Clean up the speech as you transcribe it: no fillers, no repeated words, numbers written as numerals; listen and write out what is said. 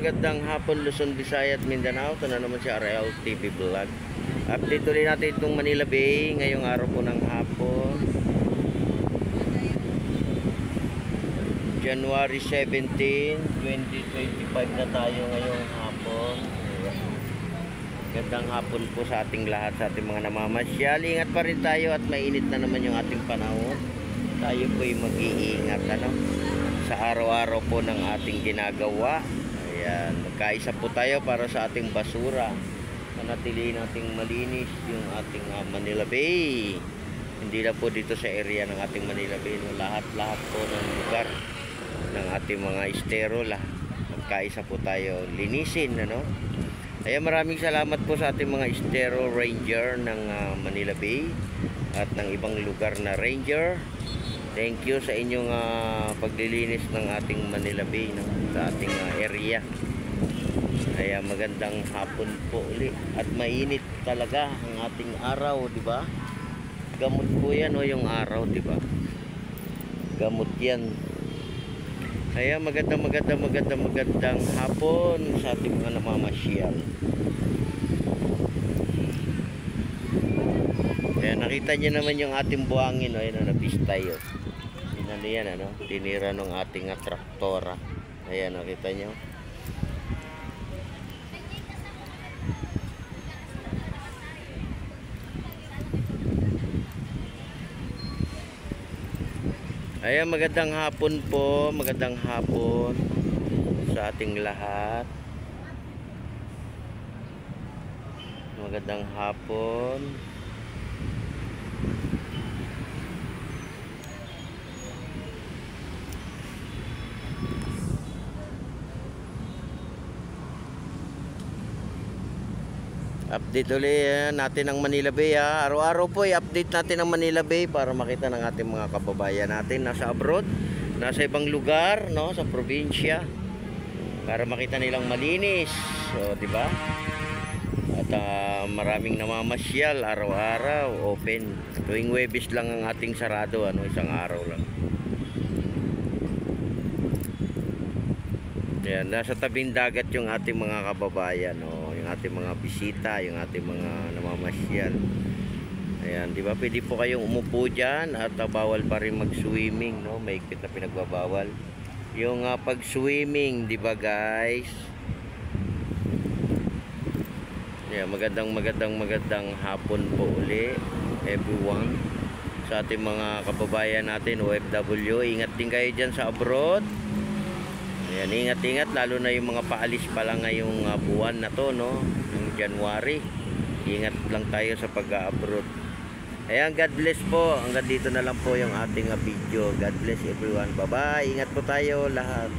Magandang hapon Luzon, Visayas at Mindanao. Ito na naman si RL TV Vlog. Update ulit natin itong Manila Bay ngayong araw po ng hapon, January 17, 2025 na tayo ngayong hapon. Magandang hapon po sa ating lahat, sa ating mga namamasyal. Ingat pa rin tayo at mainit na naman yung ating panahon. Tayo po ay mag-iingat sa araw-araw po ng ating ginagawa. Ayan, magkaisa po tayo para sa ating basura. Manatilihin nating malinis yung ating Manila Bay. Hindi na po dito sa area ng ating Manila Bay, lahat-lahat po ng lugar ng ating mga estero magkaisa po tayo linisin, Kaya maraming salamat po sa ating mga estero ranger ng Manila Bay at ng ibang lugar na ranger. Thank you sa inyong paglilinis ng ating Manila Bay, sa ating area. Kaya magandang hapon po ulit at mainit talaga ang ating araw, di ba? Gamot po yan yung araw, di ba? Gamot yan. Kaya magandang hapon sa ating mga namamasyal. Kaya nakita niyo naman yung ating buhangin, ayun, napista yun. Yan, tinira ng ating traktora. Ayan, nakita nyo. Ayan, magandang hapon po, magandang hapon sa ating lahat. Magandang hapon. Update ulit natin ang Manila Bay. Araw-araw po i-update natin ang Manila Bay para makita ng ating mga kababayan natin nasa abroad, nasa ibang lugar, sa probinsya, para makita nilang malinis. So, di ba? At maraming namamasyal araw-araw, open. Tuwing Huwebes lang ang ating sarado, isang araw lang. Yan, nasa tabing dagat yung ating mga kababayan, yung ating mga bisita, yung ating mga namamasyal. Ayan, di ba? Pwede po kayong umupo dyan at bawal pa rin mag-swimming, may higpit na pinagbabawal. Yung pag-swimming, di ba guys? Ayan, magandang hapon po uli, everyone. Sa ating mga kababayan natin, OFW, ingat din kayo dyan sa abroad. Ayan, ingat-ingat, lalo na yung mga paalis pa lang ngayong buwan na to, ng January. Ingat lang tayo sa pag-abroad. Ayan, God bless po. Hanggang dito na lang po yung ating video. God bless everyone. Bye-bye. Ingat po tayo lahat.